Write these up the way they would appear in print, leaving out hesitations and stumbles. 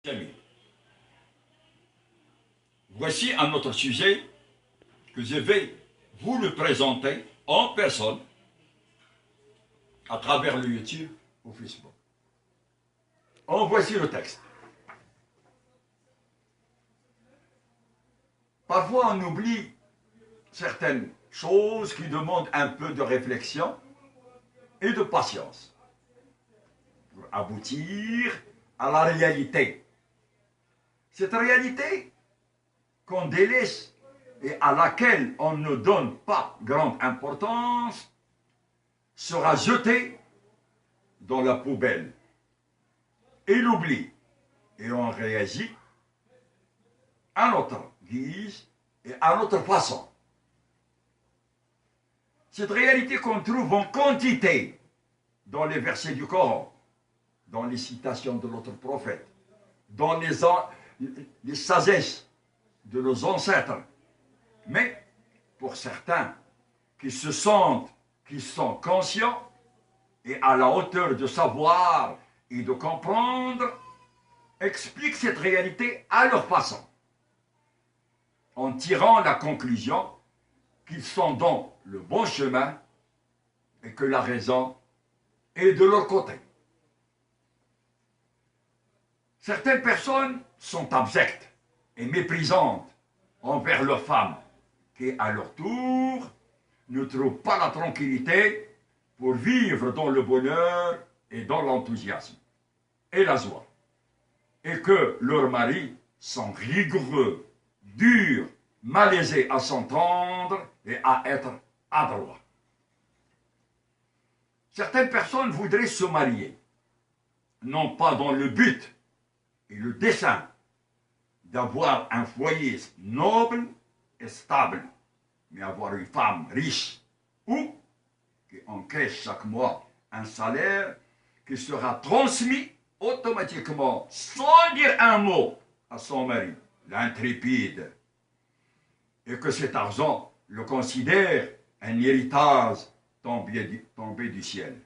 Amis, voici un autre sujet que je vais vous le présenter en personne à travers le YouTube ou Facebook. En voici le texte. Parfois on oublie certaines choses qui demandent un peu de réflexion et de patience pour aboutir à la réalité. Cette réalité qu'on délaisse et à laquelle on ne donne pas grande importance sera jetée dans la poubelle et l'oubli. Et on réagit à notre guise et à notre façon. Cette réalité qu'on trouve en quantité dans les versets du Coran, dans les citations de notre prophète, dans les sagesses de nos ancêtres. Mais pour certains qui se sentent, qui sont conscients et à la hauteur de savoir et de comprendre, expliquent cette réalité à leur façon, en tirant la conclusion qu'ils sont dans le bon chemin et que la raison est de leur côté. Certaines personnes sont abjectes et méprisantes envers leurs femmes, qui à leur tour ne trouvent pas la tranquillité pour vivre dans le bonheur et dans l'enthousiasme et la joie, et que leurs maris sont rigoureux, durs, malaisés à s'entendre et à être adroits. Certaines personnes voudraient se marier, non pas dans le but et le dessein d'avoir un foyer noble et stable, mais avoir une femme riche ou qui encaisse chaque mois un salaire qui sera transmis automatiquement, sans dire un mot, à son mari, l'intrépide, et que cet argent le considère un héritage tombé du ciel.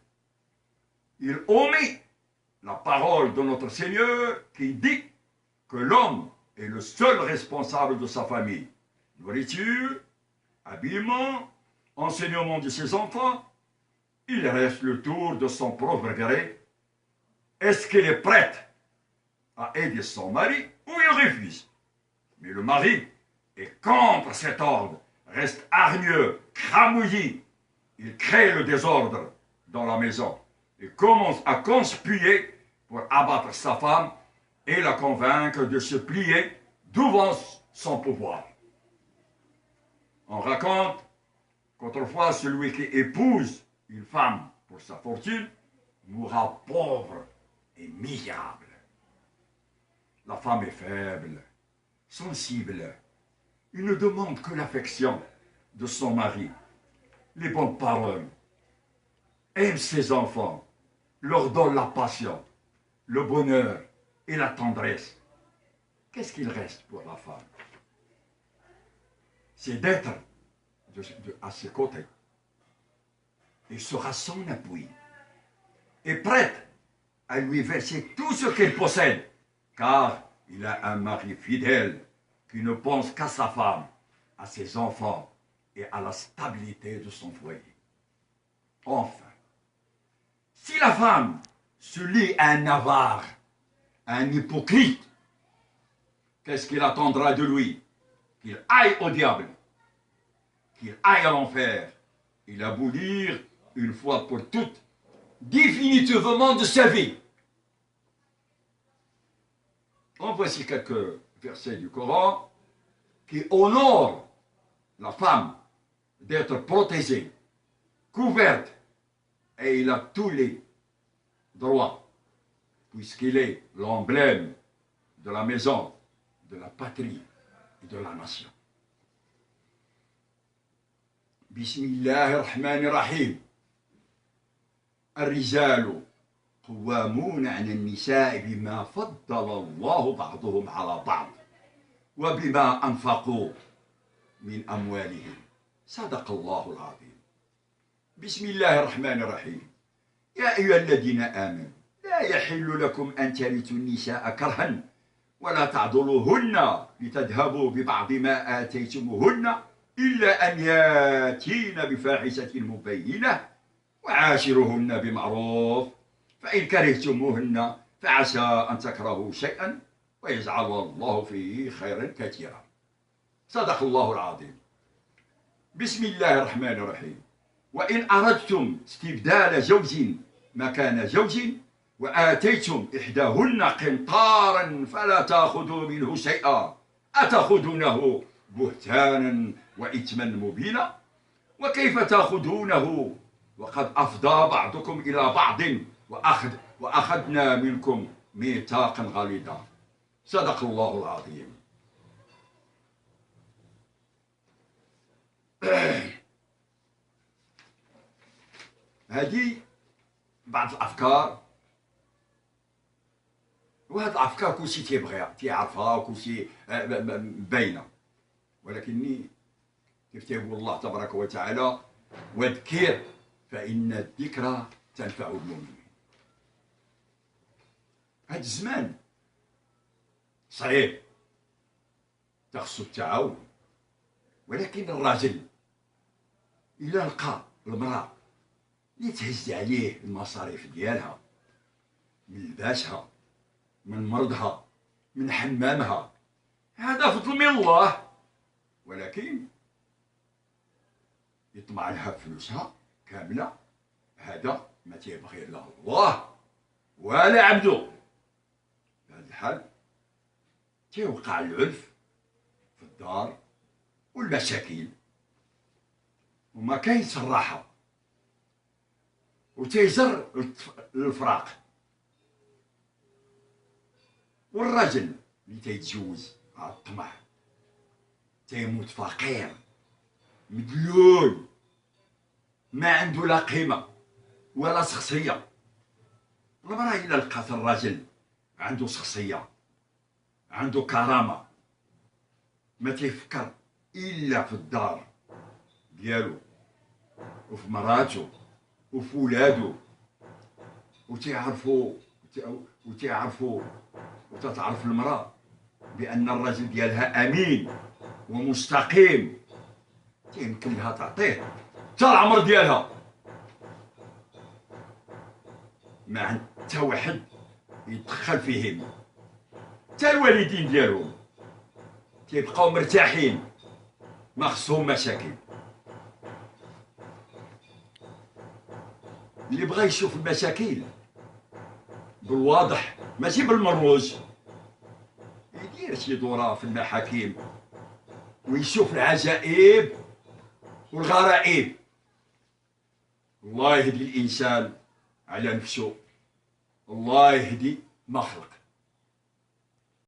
Il omet la parole de notre Seigneur qui dit que l'homme est le seul responsable de sa famille. Nourriture, habillement, enseignement de ses enfants, il reste le tour de son propre gré. Est-ce qu'elle est prête à aider son mari ou il refuse? Mais le mari est contre cet ordre, reste hargneux, cramouillis. Il crée le désordre dans la maison et commence à conspuer pour abattre sa femme et la convaincre de se plier devant son pouvoir. On raconte qu'autrefois celui qui épouse une femme pour sa fortune mourra pauvre et misérable. La femme est faible, sensible. Il ne demande que l'affection de son mari, les bonnes paroles, aime ses enfants, leur donne la passion, le bonheur et la tendresse. Qu'est-ce qu'il reste pour la femme? C'est d'être à ses côtés et sera son appui et prête à lui verser tout ce qu'elle possède, car il a un mari fidèle qui ne pense qu'à sa femme, à ses enfants et à la stabilité de son foyer. Enfin, si la femme se lie à un avare, à un hypocrite, qu'est-ce qu'il attendra de lui? Qu'il aille au diable, qu'il aille à l'enfer, et l'abolir une fois pour toutes, définitivement de sa vie. En voici quelques versets du Coran qui honorent la femme d'être protégée, couverte, et il a tous les droits, puisqu'il est l'emblème de la maison, de la patrie et de la nation. Bismillahirrahmanirrahim. الرجال قوامون على النساء بما فضل الله بعضهم على بعض وبما أنفقوا من أموالهم صدق الله العظيم. بسم الله الرحمن الرحيم. يا أيها الذين آمنوا لا يحل لكم أن ترثوا النساء كرها ولا تعضلوهن لتذهبوا ببعض ما آتيتموهن إلا أن ياتين بفاحشة مبينة وعاشروهن بمعروف فإن كرهتموهن فعسى أن تكرهوا شيئا ويجعل الله فيه خيرا كثيرا. صدق الله العظيم. بسم الله الرحمن الرحيم. وإن أردتم استبدال زوج مكان زوج وآتيتم إحداهن قنطارا فلا تأخذوا منه شيئا أتأخذونه بهتانا وإثما مبينا وكيف تأخذونه وقد أفضى بعضكم إلى بعض وأخذنا منكم ميثاقا غليظا. صدق الله العظيم. هذه بعض الأفكار، وهذه الأفكار كلشي تيبغيها تيعرفها وكلشي باينة، ولكني كيف تيقول الله تبارك وتعالى وذكر فإن الذكرى تنفع المؤمنين. هذا الزمان صعيب تخصو التعاون، ولكن الراجل إلا لقى المرأة اللي تهز عليه المصاريف ديالها من لباسها من مرضها من حمامها، هذا فضل من الله، ولكن يطمع لها فلوسها كاملة، هذا ما تيبغي لا الله ولا عبده. في هذا الحال تيوقع العنف في الدار والمشاكل وما كاينش الراحة وتيزر الفراق. والراجل اللي تيتزوج على الطمع تيموت فقير مدلول ما عنده لا قيمة ولا شخصية. المرأة إلا لقات الراجل عنده شخصية عنده كرامة ما تيفكر إلا في الدار ديالو وفي مراته وفي ولادو، وتعرفوا وتتعرف المرأة بأن الرجل ديالها أمين ومستقيم، يمكن لها تعطيه حتى العمر ديالها، ما عند حتى واحد يتدخل فيهم، حتى الوالدين ديالهم تيبقاو مرتاحين ما خصهم مشاكل. اللي بغى يشوف المشاكل بالواضح ماشي بالمروج يدير شي دورة في المحاكم ويشوف العجائب والغرائب. الله يهدي الإنسان على نفسه، الله يهدي ما خلق.